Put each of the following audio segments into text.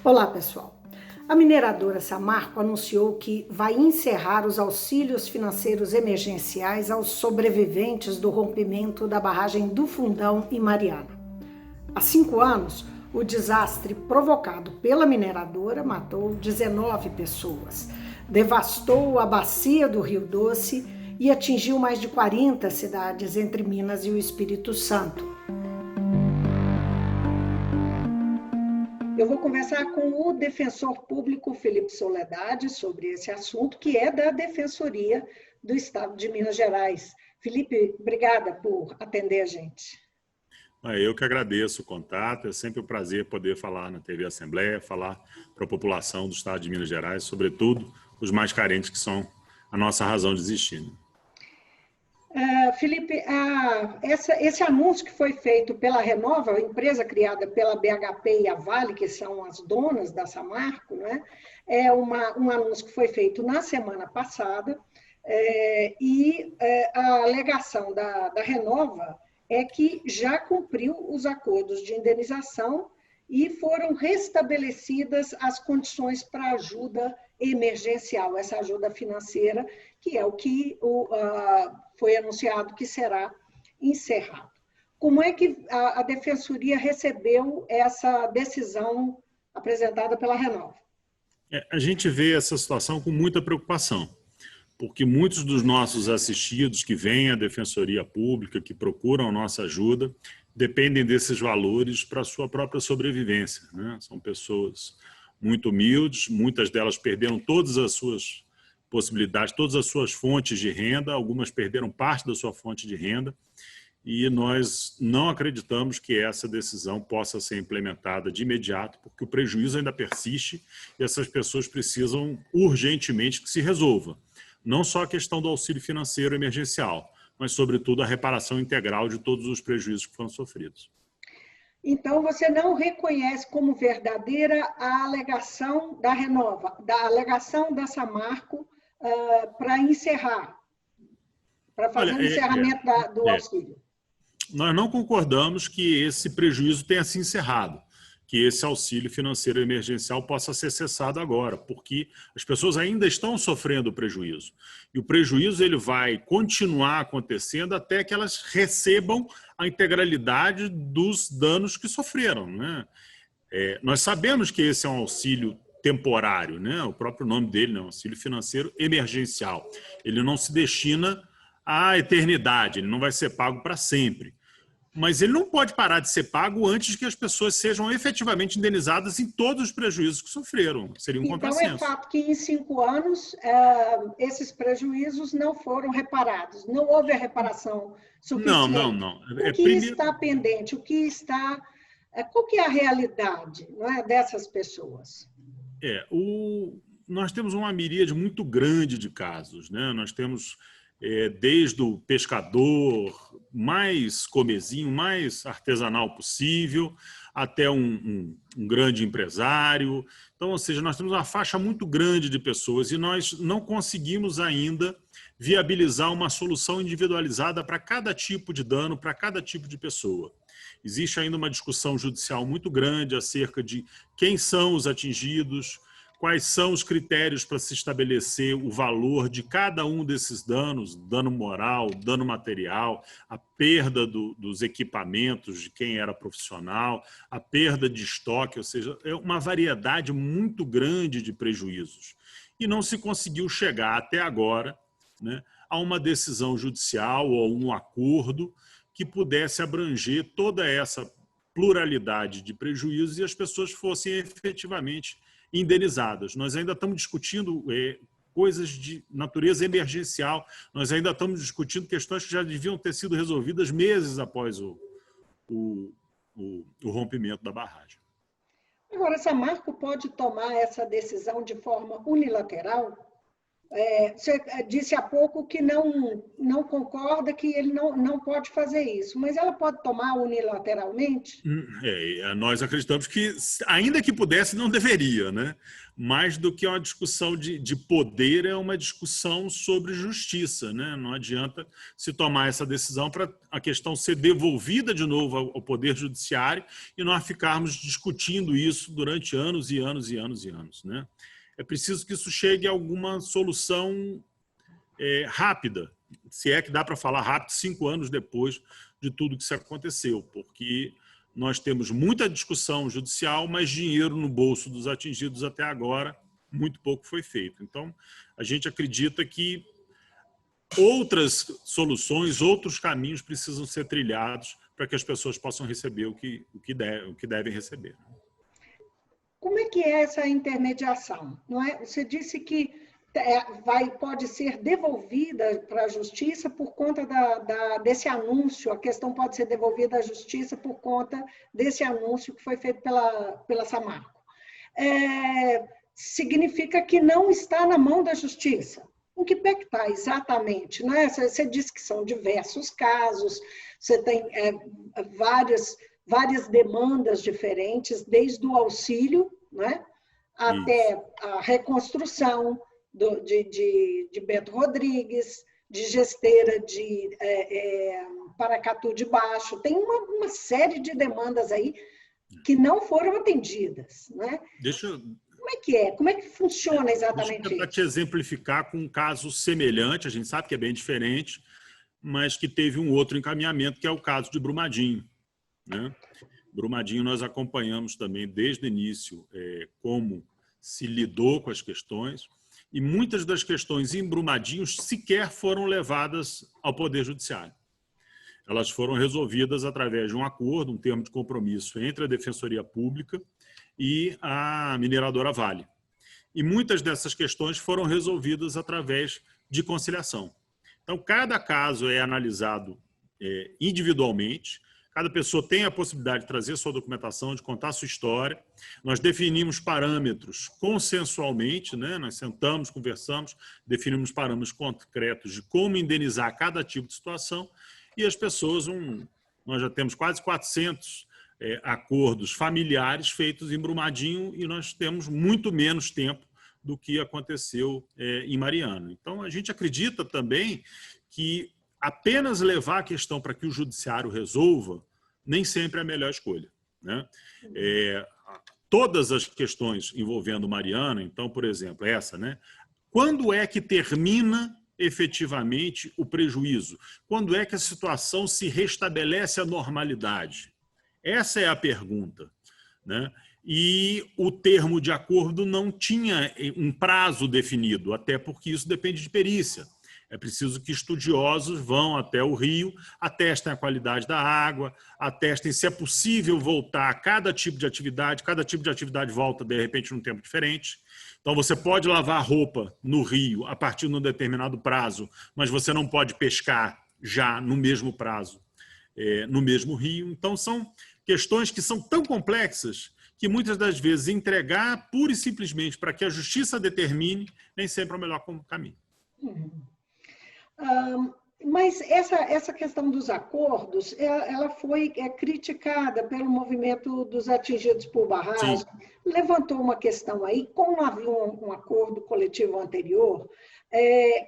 Olá, pessoal. A mineradora Samarco anunciou que vai encerrar os auxílios financeiros emergenciais aos sobreviventes do rompimento da barragem do Fundão em Mariana. Há 5 anos, o desastre provocado pela mineradora matou 19 pessoas, devastou a bacia do Rio Doce e atingiu mais de 40 cidades entre Minas e o Espírito Santo. Eu vou conversar com o defensor público Felipe Soledade sobre esse assunto, que é da Defensoria do Estado de Minas Gerais. Felipe, obrigada por atender a gente. Eu que agradeço o contato, é sempre um prazer poder falar na TV Assembleia, falar para a população do Estado de Minas Gerais, sobretudo os mais carentes, que são a nossa razão de existir. Felipe, esse anúncio que foi feito pela Renova, a empresa criada pela BHP e a Vale, que são as donas da Samarco, né? É um anúncio que foi feito na semana passada, a alegação da Renova é que já cumpriu os acordos de indenização e foram restabelecidas as condições para ajuda emergencial, essa ajuda financeira, que é o que foi anunciado que será encerrado. Como é que a Defensoria recebeu essa decisão apresentada pela Renova? A gente vê essa situação com muita preocupação, porque muitos dos nossos assistidos que vêm à Defensoria Pública, que procuram nossa ajuda, dependem desses valores para a sua própria sobrevivência, né? São pessoas muito humildes, muitas delas perderam todas as suas possibilidades, todas as suas fontes de renda, algumas perderam parte da sua fonte de renda, e nós não acreditamos que essa decisão possa ser implementada de imediato, porque o prejuízo ainda persiste e essas pessoas precisam urgentemente que se resolva. Não só a questão do auxílio financeiro emergencial, mas, sobretudo, a reparação integral de todos os prejuízos que foram sofridos. Então, você não reconhece como verdadeira a alegação da Renova, da alegação da Samarco para encerrar, para fazer o encerramento do auxílio? Nós não concordamos que esse prejuízo tenha se encerrado, que esse auxílio financeiro emergencial possa ser cessado agora, porque as pessoas ainda estão sofrendo prejuízo. E o prejuízo ele vai continuar acontecendo até que elas recebam a integralidade dos danos que sofreram, né? Nós sabemos que esse é um auxílio temporário, né? O próprio nome dele, né? Auxílio financeiro emergencial. Ele não se destina à eternidade, ele não vai ser pago para sempre. Mas ele não pode parar de ser pago antes que as pessoas sejam efetivamente indenizadas em todos os prejuízos que sofreram. Seria um contrassenso. Então, é fato que em 5 anos esses prejuízos não foram reparados. Não houve a reparação suficiente. Não. O que está pendente? Qual que é a realidade, não é, dessas pessoas? Nós temos uma miríade muito grande de casos, né? Nós temos desde o pescador mais comezinho, mais artesanal possível, até um grande empresário. Então, ou seja, nós temos uma faixa muito grande de pessoas e nós não conseguimos ainda viabilizar uma solução individualizada para cada tipo de dano, para cada tipo de pessoa. Existe ainda uma discussão judicial muito grande acerca de quem são os atingidos, quais são os critérios para se estabelecer o valor de cada um desses danos, dano moral, dano material, a perda dos equipamentos de quem era profissional, a perda de estoque, ou seja, é uma variedade muito grande de prejuízos. E não se conseguiu chegar até agora, né, a uma decisão judicial ou um acordo que pudesse abranger toda essa pluralidade de prejuízos e as pessoas fossem efetivamente indenizadas. Nós ainda estamos discutindo coisas de natureza emergencial, nós ainda estamos discutindo questões que já deviam ter sido resolvidas meses após o rompimento da barragem. Agora, a Samarco pode tomar essa decisão de forma unilateral? Você disse há pouco que não concorda, que ele não pode fazer isso, mas ela pode tomar unilateralmente? Nós acreditamos que, ainda que pudesse, não deveria, né? Mais do que uma discussão de poder, é uma discussão sobre justiça, né? Não adianta se tomar essa decisão para a questão ser devolvida de novo ao Poder Judiciário e nós ficarmos discutindo isso durante anos e anos e anos e anos, né? É preciso que isso chegue a alguma solução rápida, se é que dá para falar rápido, 5 anos depois de tudo que isso aconteceu, porque nós temos muita discussão judicial, mas dinheiro no bolso dos atingidos até agora, muito pouco foi feito. Então, a gente acredita que outras soluções, outros caminhos precisam ser trilhados para que as pessoas possam receber o que devem receber. Como é que é essa intermediação? Não é? Você disse que pode ser devolvida para a justiça por conta desse anúncio, a questão pode ser devolvida à justiça por conta desse anúncio que foi feito pela Samarco. Significa que não está na mão da justiça. Em que pé que está exatamente? Né? Você disse que são diversos casos, você tem várias demandas diferentes, desde o auxílio, né, até a reconstrução de Bento Rodrigues, de Gesteira de Paracatu de Baixo. Tem uma série de demandas aí que não foram atendidas. Né? Como é que é? Como é que funciona exatamente isso? Para te exemplificar com um caso semelhante, a gente sabe que é bem diferente, mas que teve um outro encaminhamento, que é o caso de Brumadinho. Né? Brumadinho nós acompanhamos também desde o início como se lidou com as questões, e muitas das questões em Brumadinho sequer foram levadas ao Poder Judiciário. Elas foram resolvidas através de um acordo, um termo de compromisso entre a Defensoria Pública e a mineradora Vale. E muitas dessas questões foram resolvidas através de conciliação. Então, cada caso é analisado individualmente, cada pessoa tem a possibilidade de trazer sua documentação, de contar sua história. Nós definimos parâmetros consensualmente, né? Nós sentamos, conversamos, definimos parâmetros concretos de como indenizar cada tipo de situação e as pessoas, nós já temos quase 400 acordos familiares feitos em Brumadinho e nós temos muito menos tempo do que aconteceu em Mariana. Então, a gente acredita também que apenas levar a questão para que o judiciário resolva nem sempre é a melhor escolha. Né? Todas as questões envolvendo Mariana, então, por exemplo, essa, né? Quando é que termina efetivamente o prejuízo? Quando é que a situação se restabelece à normalidade? Essa é a pergunta. Né? E o termo de acordo não tinha um prazo definido, até porque isso depende de perícia. É preciso que estudiosos vão até o rio, atestem a qualidade da água, atestem se é possível voltar a cada tipo de atividade volta, de repente, num tempo diferente. Então, você pode lavar roupa no rio a partir de um determinado prazo, mas você não pode pescar já no mesmo prazo, no mesmo rio. Então, são questões que são tão complexas que muitas das vezes entregar pura e simplesmente para que a justiça determine nem sempre é o melhor caminho. Mas essa questão dos acordos, ela foi criticada pelo movimento dos atingidos por barragem. Sim. Levantou uma questão aí, como havia um acordo coletivo anterior,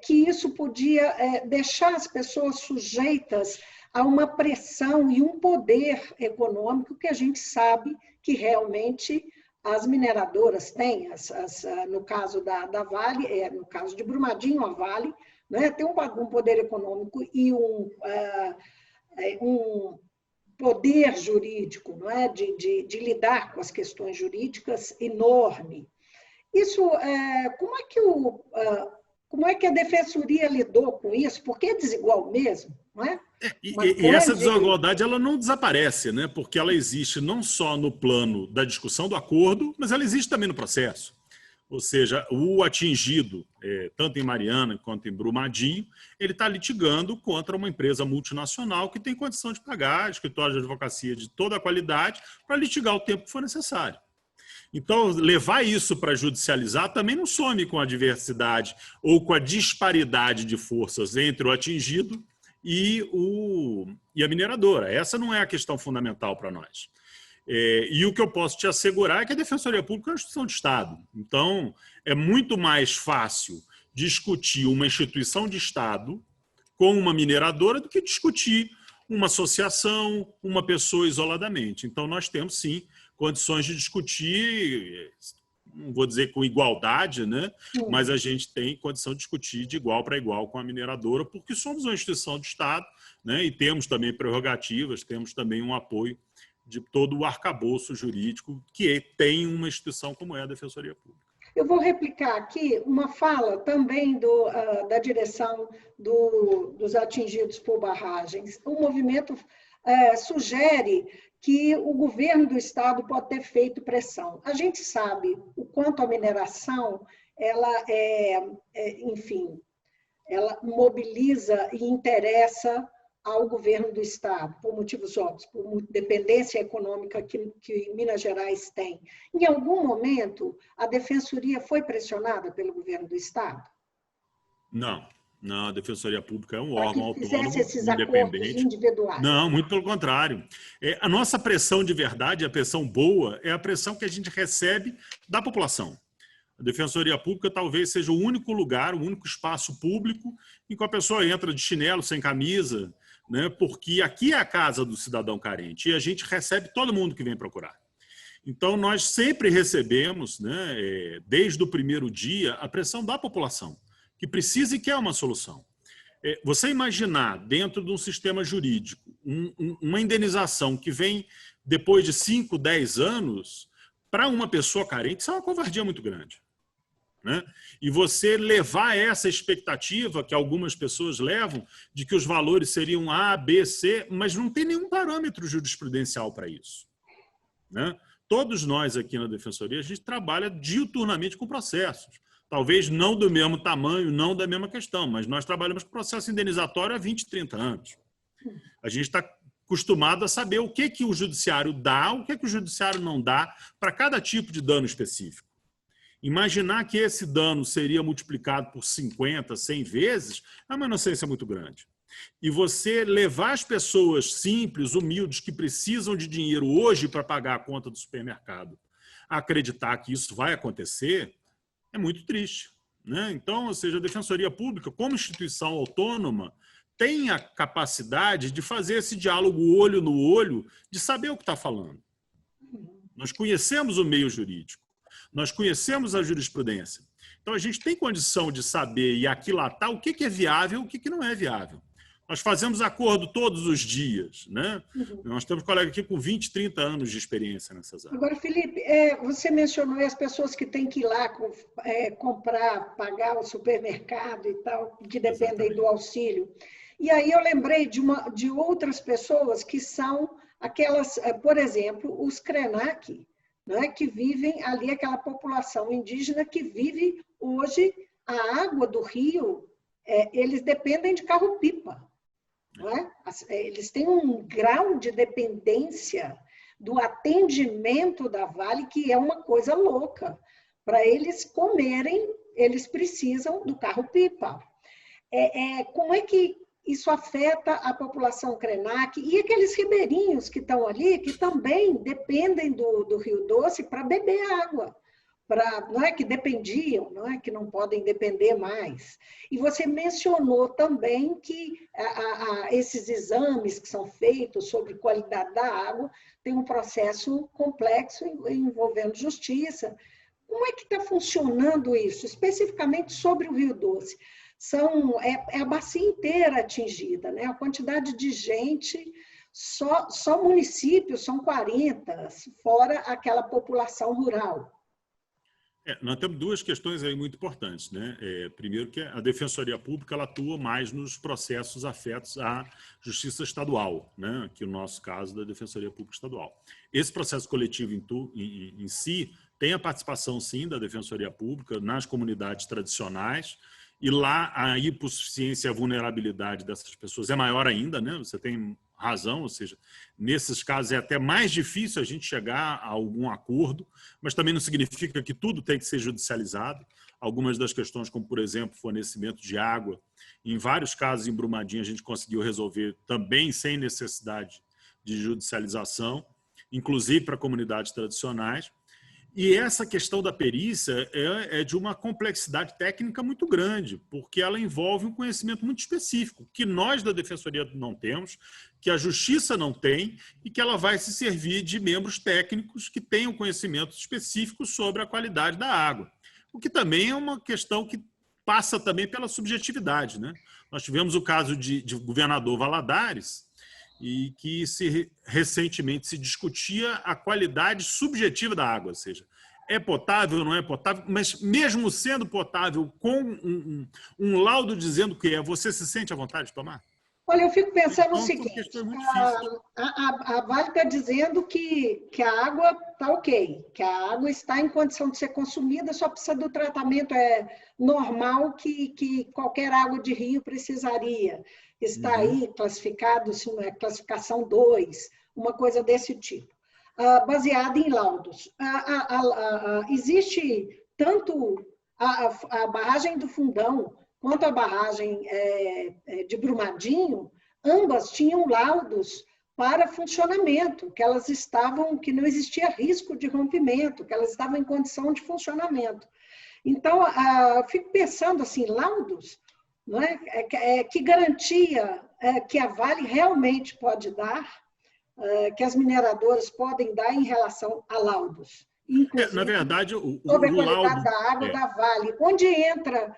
que isso podia deixar as pessoas sujeitas a uma pressão e um poder econômico que a gente sabe que realmente as mineradoras têm. No caso da Vale, no caso de Brumadinho, a Vale, né, tem um poder econômico e um poder jurídico, não é? de lidar com as questões jurídicas enorme. Isso, como é que a Defensoria lidou com isso? Porque é desigual mesmo, não é? E essa desigualdade ela não desaparece, né? Porque ela existe não só no plano da discussão do acordo, mas ela existe também no processo. Ou seja, o atingido, tanto em Mariana quanto em Brumadinho, ele está litigando contra uma empresa multinacional que tem condição de pagar escritório de advocacia de toda a qualidade para litigar o tempo que for necessário. Então, levar isso para judicializar também não some com a diversidade ou com a disparidade de forças entre o atingido e a mineradora. Essa não é a questão fundamental para nós. E o que eu posso te assegurar é que a Defensoria Pública é uma instituição de Estado. Então, é muito mais fácil discutir uma instituição de Estado com uma mineradora do que discutir uma associação, uma pessoa isoladamente. Então, nós temos, sim, condições de discutir, não vou dizer com igualdade, né? Mas a gente tem condição de discutir de igual para igual com a mineradora, porque somos uma instituição de Estado, né? E temos também prerrogativas, temos também um apoio de todo o arcabouço jurídico que tem uma instituição como é a Defensoria Pública. Eu vou replicar aqui uma fala também da direção dos atingidos por barragens. O movimento sugere que o governo do estado pode ter feito pressão. A gente sabe o quanto a mineração, enfim, ela mobiliza e interessa ao governo do estado, por motivos óbvios, por dependência econômica que Minas Gerais tem. Em algum momento, a Defensoria foi pressionada pelo governo do estado? Não, a Defensoria Pública é um órgão autônomo, fizesse esses independente. Acordos individuais. Não, muito pelo contrário. A nossa pressão de verdade, a pressão boa, é a pressão que a gente recebe da população. A Defensoria Pública talvez seja o único lugar, o único espaço público em que a pessoa entra de chinelo, sem camisa, né? Porque aqui é a casa do cidadão carente e a gente recebe todo mundo que vem procurar. Então, nós sempre recebemos, né, desde o primeiro dia, a pressão da população, que precisa e quer uma solução. Você imaginar, dentro de um sistema jurídico, uma indenização que vem depois de 5, 10 anos, para uma pessoa carente, isso é uma covardia muito grande. Né? E você levar essa expectativa que algumas pessoas levam de que os valores seriam A, B, C, mas não tem nenhum parâmetro jurisprudencial para isso. Né? Todos nós aqui na Defensoria, a gente trabalha diuturnamente com processos. Talvez não do mesmo tamanho, não da mesma questão, mas nós trabalhamos com processo indenizatório há 20, 30 anos. A gente está acostumado a saber o que o judiciário dá, o que o judiciário não dá para cada tipo de dano específico. Imaginar que esse dano seria multiplicado por 50, 100 vezes é uma inocência muito grande. E você levar as pessoas simples, humildes, que precisam de dinheiro hoje para pagar a conta do supermercado, a acreditar que isso vai acontecer, é muito triste. Né? Então, ou seja, a Defensoria Pública, como instituição autônoma, tem a capacidade de fazer esse diálogo olho no olho, de saber o que está falando. Nós conhecemos o meio jurídico. Nós conhecemos a jurisprudência. Então, a gente tem condição de saber e aquilatar o que é viável e o que não é viável. Nós fazemos acordo todos os dias. Né? Nós temos colegas aqui com 20, 30 anos de experiência nessas áreas. Agora, Felipe, você mencionou as pessoas que têm que ir lá comprar, pagar o supermercado e tal, que dependem do auxílio. E aí eu lembrei de outras pessoas que são aquelas, por exemplo, os Krenak, né, que vivem ali, aquela população indígena que vive hoje, a água do rio, eles dependem de carro-pipa. Né? Eles têm um grau de dependência do atendimento da Vale que é uma coisa louca. Para eles comerem, eles precisam do carro-pipa. Como é que isso afeta a população Krenak e aqueles ribeirinhos que estão ali, que também dependem do Rio Doce para beber água, não é que dependiam, não é que não podem depender mais. E você mencionou também que esses exames que são feitos sobre qualidade da água tem um processo complexo envolvendo justiça. Como é que está funcionando isso, especificamente sobre o Rio Doce? É a bacia inteira atingida, né? A quantidade de gente, só municípios são 40, fora aquela população rural. Nós temos duas questões aí muito importantes. Né? Primeiro, que a Defensoria Pública ela atua mais nos processos afetos à Justiça Estadual, né? Que no nosso caso da Defensoria Pública Estadual. Esse processo coletivo em si tem a participação, sim, da Defensoria Pública nas comunidades tradicionais, e lá a hipossuficiência e a vulnerabilidade dessas pessoas é maior ainda. Né? Você tem razão, ou seja, nesses casos é até mais difícil a gente chegar a algum acordo, mas também não significa que tudo tem que ser judicializado. Algumas das questões, como, por exemplo, fornecimento de água, em vários casos em Brumadinho a gente conseguiu resolver também sem necessidade de judicialização, inclusive para comunidades tradicionais. E essa questão da perícia é de uma complexidade técnica muito grande, porque ela envolve um conhecimento muito específico, que nós da Defensoria não temos, que a Justiça não tem, e que ela vai se servir de membros técnicos que tenham conhecimento específico sobre a qualidade da água. O que também é uma questão que passa também pela subjetividade, né? Nós tivemos o caso de governador Valadares, e que recentemente se discutia a qualidade subjetiva da água, ou seja, é potável ou não é potável, mas mesmo sendo potável, com um laudo dizendo que é, você se sente à vontade de tomar? Olha, eu fico pensando Então, o seguinte, a Vale está dizendo que a água está ok, que a água está em condição de ser consumida, só precisa do tratamento normal que qualquer água de rio precisaria. Está aí classificado, assim, classificação 2, uma coisa desse tipo, baseada em laudos. Existe tanto a barragem do Fundão quanto a barragem de Brumadinho, ambas tinham laudos para funcionamento, que não existia risco de rompimento, que elas estavam em condição de funcionamento. Então, eu fico pensando assim, laudos, não é? Que garantia que a Vale realmente pode dar, que as mineradoras podem dar em relação a laudos. Inclusive, na verdade, sobre a qualidade da água da Vale. Onde entra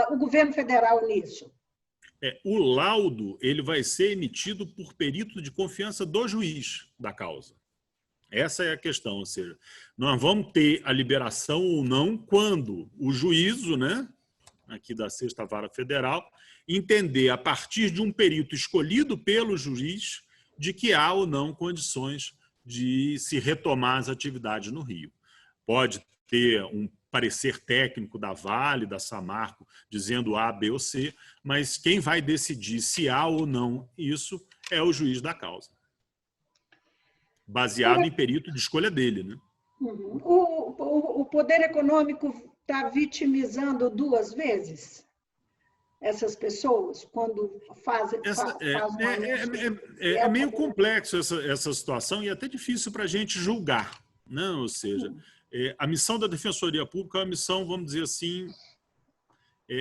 o governo federal nisso? O laudo ele vai ser emitido por perito de confiança do juiz da causa. Essa é a questão, ou seja, nós vamos ter a liberação ou não quando o juízo, né, aqui da 6ª Vara Federal, entender, a partir de um perito escolhido pelo juiz, de que há ou não condições de se retomar as atividades no Rio. Pode ter um parecer técnico da Vale, da Samarco, dizendo A, B ou C, mas quem vai decidir se há ou não isso é o juiz da causa, baseado em perito de escolha dele, né? O poder econômico está vitimizando 2 vezes essas pessoas quando fazem é meio complexo essa situação e é até difícil para a gente julgar, né? Ou seja, a missão da Defensoria Pública é uma missão, vamos dizer assim,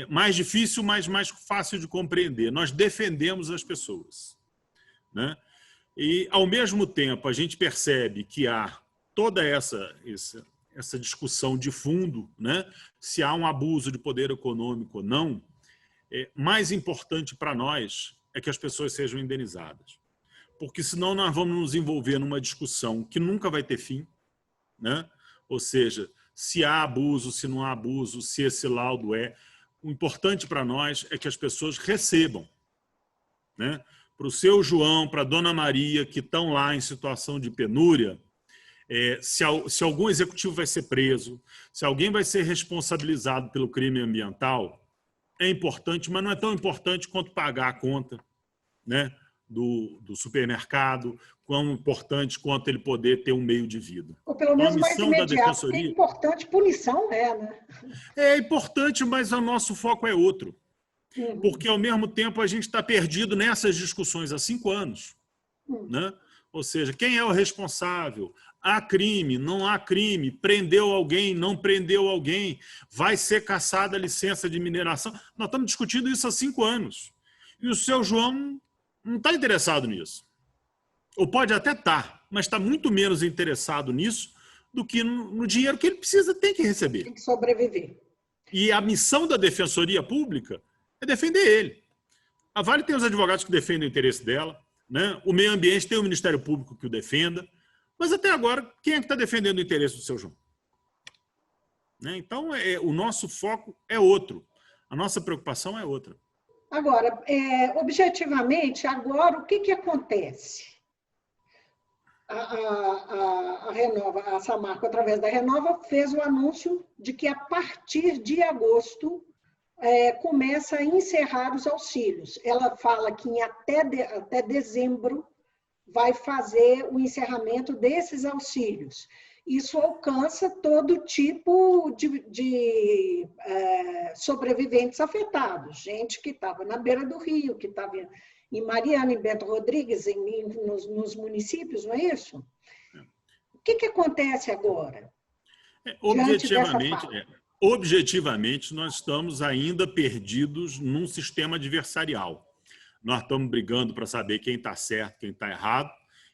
mais difícil, mas mais fácil de compreender. Nós defendemos as pessoas, né? E, ao mesmo tempo, a gente percebe que há toda essa discussão de fundo, né? Se há um abuso de poder econômico ou não. Mais importante para nós é que as pessoas sejam indenizadas. Porque senão nós vamos nos envolver numa discussão que nunca vai ter fim, né? Ou seja, se há abuso, se não há abuso, se esse laudo o importante para nós é que as pessoas recebam, né? Para o seu João, para a Dona Maria, que estão lá em situação de penúria, se algum executivo vai ser preso, se alguém vai ser responsabilizado pelo crime ambiental, é importante, mas não é tão importante quanto pagar a conta, né, do supermercado, tão importante quanto ele poder ter um meio de vida. Ou pelo menos mais imediato, é importante, punição né? É importante, mas o nosso foco é outro. Porque, ao mesmo tempo, a gente está perdido nessas discussões há 5 anos. Né? Ou seja, quem é o responsável? Há crime, não há crime, prendeu alguém, não prendeu alguém, vai ser cassada a licença de mineração. Nós estamos discutindo isso há 5 anos. E o seu João não está interessado nisso. Ou pode até estar, mas está muito menos interessado nisso do que no dinheiro que ele tem que receber. Tem que sobreviver. E a missão da Defensoria Pública é defender ele. A Vale tem os advogados que defendem o interesse dela, né? O meio ambiente tem o Ministério Público que o defenda, mas até agora, quem é que está defendendo o interesse do seu João? Né? Então, o nosso foco é outro, a nossa preocupação é outra. Agora, objetivamente, agora o que acontece? A Renova, a Samarco, através da Renova, fez o anúncio de que a partir de agosto começa a encerrar os auxílios. Ela fala que até dezembro vai fazer o encerramento desses auxílios. Isso alcança todo tipo de sobreviventes afetados, gente que estava na beira do rio, que estava em Mariana, em Bento Rodrigues, nos municípios, não é isso? O que acontece agora? Objetivamente, nós estamos ainda perdidos num sistema adversarial. Nós estamos brigando para saber quem está certo, quem está errado.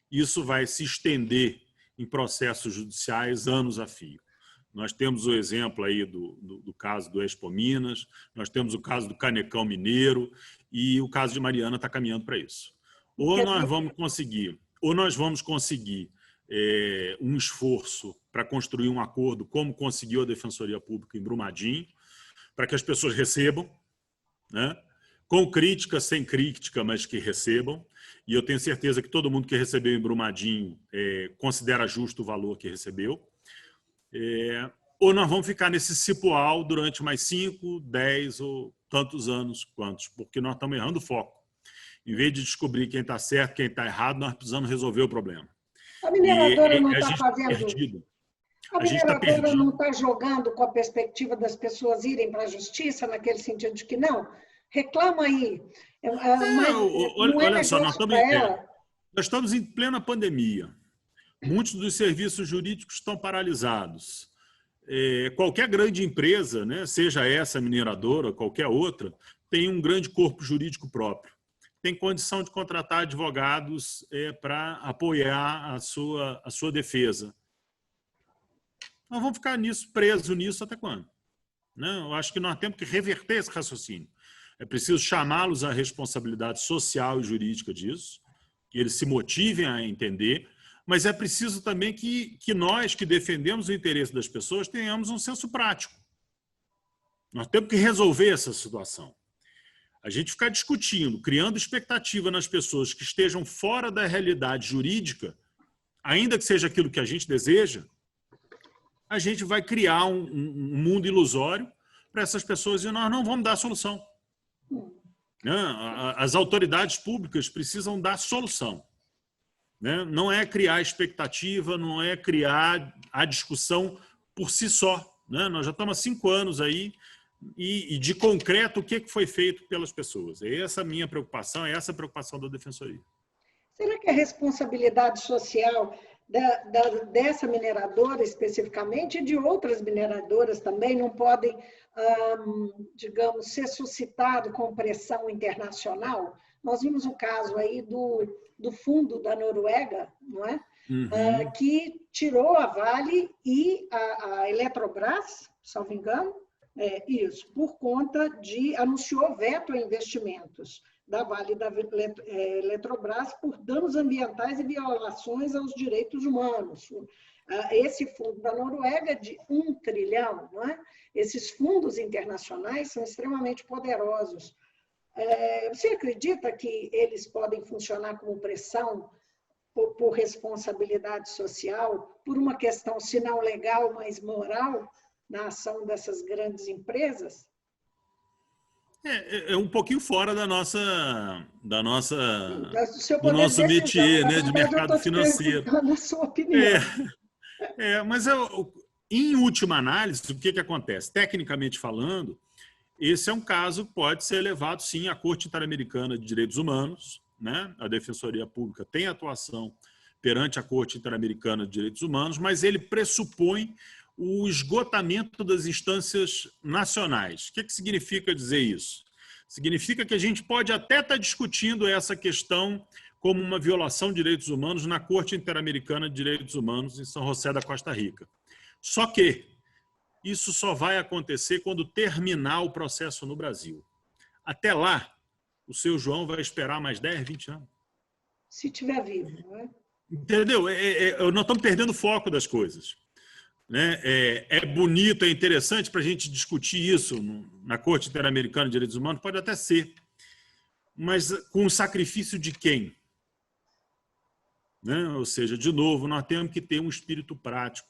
Isso vai se estender em processos judiciais anos a fio. Nós temos o exemplo aí do caso do Expo Minas, nós temos o caso do Canecão Mineiro e o caso de Mariana está caminhando para isso. Ou nós vamos conseguir um esforço para construir um acordo, como conseguiu a Defensoria Pública em Brumadinho, para que as pessoas recebam, né? Com crítica, sem crítica, mas que recebam. E eu tenho certeza que todo mundo que recebeu em Brumadinho considera justo o valor que recebeu. Ou nós vamos ficar nesse cipoal durante mais 5, 10 ou tantos anos quantos, porque nós estamos errando o foco. Em vez de descobrir quem está certo, quem está errado, nós precisamos resolver o problema. A mineradora não está fazendo... A mineradora não está jogando com a perspectiva das pessoas irem para a justiça, naquele sentido de que não, reclama aí. Olha só, nós estamos em plena pandemia. Muitos dos serviços jurídicos estão paralisados. Qualquer grande empresa, né, seja essa mineradora, qualquer outra, tem um grande corpo jurídico próprio. Tem condição de contratar advogados para apoiar a sua defesa. Nós vamos ficar presos nisso até quando? Não, eu acho que nós temos que reverter esse raciocínio. É preciso chamá-los à responsabilidade social e jurídica disso, que eles se motivem a entender, mas é preciso também que nós, que defendemos o interesse das pessoas, tenhamos um senso prático. Nós temos que resolver essa situação. A gente ficar discutindo, criando expectativa nas pessoas que estejam fora da realidade jurídica, ainda que seja aquilo que a gente deseja, a gente vai criar um mundo ilusório para essas pessoas e nós não vamos dar solução. As autoridades públicas precisam dar solução. Não é criar expectativa, não é criar a discussão por si só. Nós já estamos há 5 anos aí e de concreto o que foi feito pelas pessoas. É essa a minha preocupação, é essa a preocupação da Defensoria. Será que a responsabilidade social dessa mineradora especificamente e de outras mineradoras também não podem, digamos, ser suscitado com pressão internacional? Nós vimos o caso aí do fundo da Noruega, não é? Uhum. Que tirou a Vale e a Eletrobras, salvo engano, isso, por conta anunciou veto a investimentos da Vale e da Eletrobras por danos ambientais e violações aos direitos humanos. Esse fundo da Noruega de 1 trilhão, não é? Esses fundos internacionais são extremamente poderosos. Você acredita que eles podem funcionar como pressão por responsabilidade social, por uma questão, se não legal, mas moral, na ação dessas grandes empresas? É um pouquinho fora do nosso métier, né, de mercado financeiro. Na sua opinião. Mas em última análise, o que acontece? Tecnicamente falando, esse é um caso que pode ser levado, sim, à Corte Interamericana de Direitos Humanos, né? A Defensoria Pública tem atuação perante a Corte Interamericana de Direitos Humanos, mas ele pressupõe o esgotamento das instâncias nacionais. O que significa dizer isso? Significa que a gente pode até estar discutindo essa questão como uma violação de direitos humanos na Corte Interamericana de Direitos Humanos em São José da Costa Rica. Só que isso só vai acontecer quando terminar o processo no Brasil. Até lá, o seu João vai esperar mais 10, 20 anos. Se estiver vivo, não é? Entendeu? Nós estamos perdendo o foco das coisas. É bonito, é interessante para a gente discutir isso na Corte Interamericana de Direitos Humanos, pode até ser, mas com o sacrifício de quem? Ou seja, de novo, nós temos que ter um espírito prático,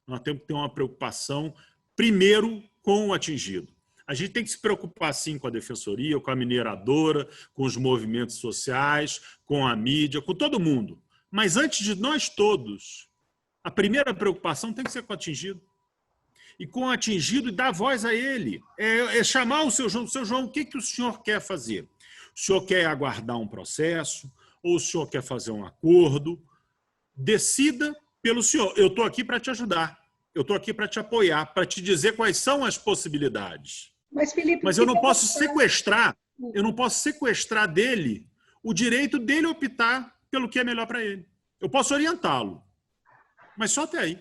nós temos que ter uma preocupação, primeiro, com o atingido. A gente tem que se preocupar, sim, com a defensoria, com a mineradora, com os movimentos sociais, com a mídia, com todo mundo. Mas antes de nós todos, a primeira preocupação tem que ser com o atingido. E com o atingido, dar voz a ele. É chamar o seu João. Seu João, o que o senhor quer fazer? O senhor quer aguardar um processo? Ou o senhor quer fazer um acordo? Decida pelo senhor. Eu estou aqui para te ajudar. Eu estou aqui para te apoiar, para te dizer quais são as possibilidades. Mas, Felipe, eu não posso sequestrar dele o direito dele optar pelo que é melhor para ele. Eu posso orientá-lo, mas só até aí.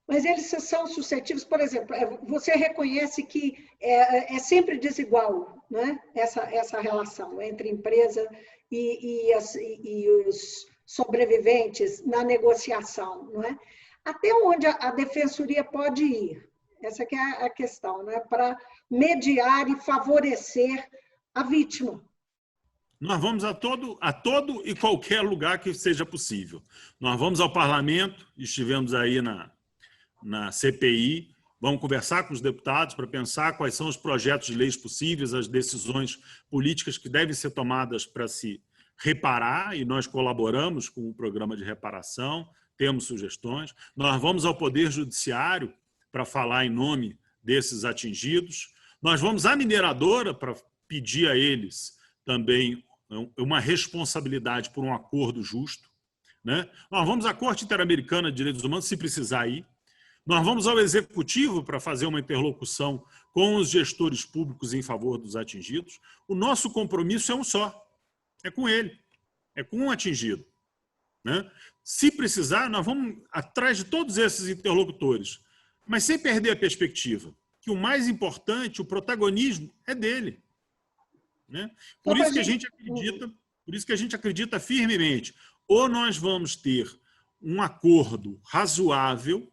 Mas eles são suscetíveis, por exemplo, você reconhece que é sempre desigual, né? essa relação entre empresa e os sobreviventes na negociação, não é? Até onde a defensoria pode ir? Essa que é a questão, né? Para mediar e favorecer a vítima. Nós vamos a todo e qualquer lugar que seja possível. Nós vamos ao parlamento, estivemos aí na CPI, vamos conversar com os deputados para pensar quais são os projetos de leis possíveis, as decisões políticas que devem ser tomadas para se reparar, e nós colaboramos com o programa de reparação, temos sugestões. Nós vamos ao Poder Judiciário para falar em nome desses atingidos. Nós vamos à mineradora para pedir a eles também uma responsabilidade por um acordo justo, né? Nós vamos à Corte Interamericana de Direitos Humanos, se precisar ir. Nós vamos ao Executivo para fazer uma interlocução com os gestores públicos em favor dos atingidos. O nosso compromisso é um só, é com ele, é com o atingido, né? Se precisar, nós vamos atrás de todos esses interlocutores, mas sem perder a perspectiva que o mais importante, o protagonismo, é dele, né? Por isso que a gente acredita firmemente. Ou nós vamos ter um acordo razoável,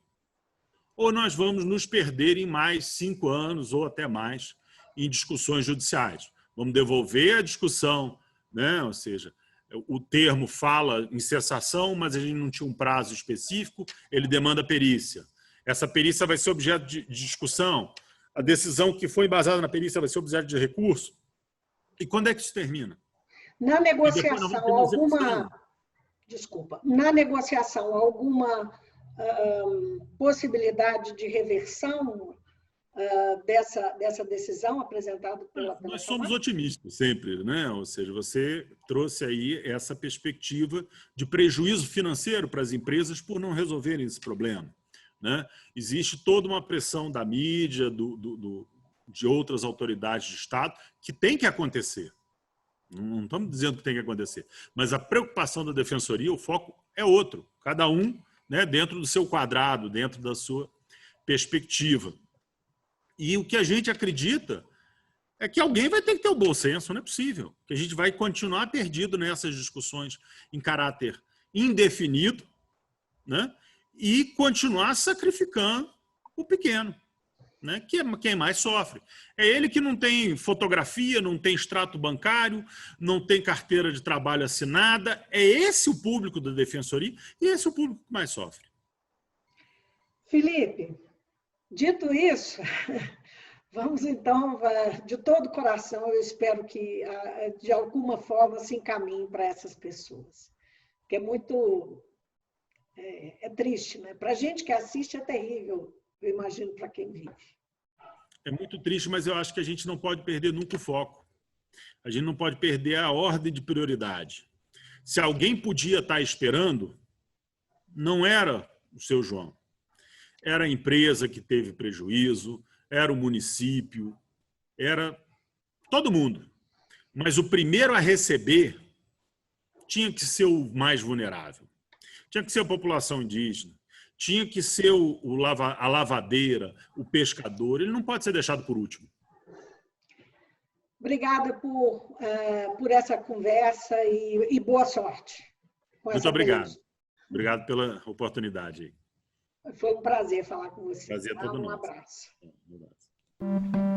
ou nós vamos nos perder em mais 5 anos ou até mais em discussões judiciais. Vamos devolver a discussão, né? Ou seja, o termo fala em cessação, mas a gente não tinha um prazo específico, ele demanda perícia. Essa perícia vai ser objeto de discussão. A decisão que foi embasada na perícia vai ser objeto de recurso. E quando é que isso termina? Na negociação, alguma possibilidade de reversão dessa decisão apresentada pela Nós somos otimistas sempre, né? Ou seja, você trouxe aí essa perspectiva de prejuízo financeiro para as empresas por não resolverem esse problema, né? Existe toda uma pressão da mídia, de outras autoridades de Estado, que tem que acontecer. Não estamos dizendo que tem que acontecer, mas a preocupação da defensoria, o foco é outro, cada um, né, dentro do seu quadrado, dentro da sua perspectiva. E o que a gente acredita é que alguém vai ter que ter o bom senso, não é possível, que a gente vai continuar perdido nessas discussões em caráter indefinido, né, e continuar sacrificando o pequeno, né, que é quem mais sofre. É ele que não tem fotografia, não tem extrato bancário, não tem carteira de trabalho assinada. É esse o público da defensoria e esse é o público que mais sofre. Felipe, dito isso, vamos então, de todo o coração, eu espero que de alguma forma se encaminhe para essas pessoas. Porque é muito... É triste, né? Para a gente que assiste é terrível, eu imagino, para quem vive. É muito triste, mas eu acho que a gente não pode perder nunca o foco. A gente não pode perder a ordem de prioridade. Se alguém podia estar esperando, não era o seu João. Era a empresa que teve prejuízo, era o município, era todo mundo. Mas o primeiro a receber tinha que ser o mais vulnerável. Tinha que ser a população indígena, tinha que ser a lavadeira, o pescador. Ele não pode ser deixado por último. Obrigada por essa conversa e boa sorte. Muito obrigado. Obrigado pela oportunidade. Foi um prazer falar com você. Prazer todo Um nosso. abraço. Um abraço.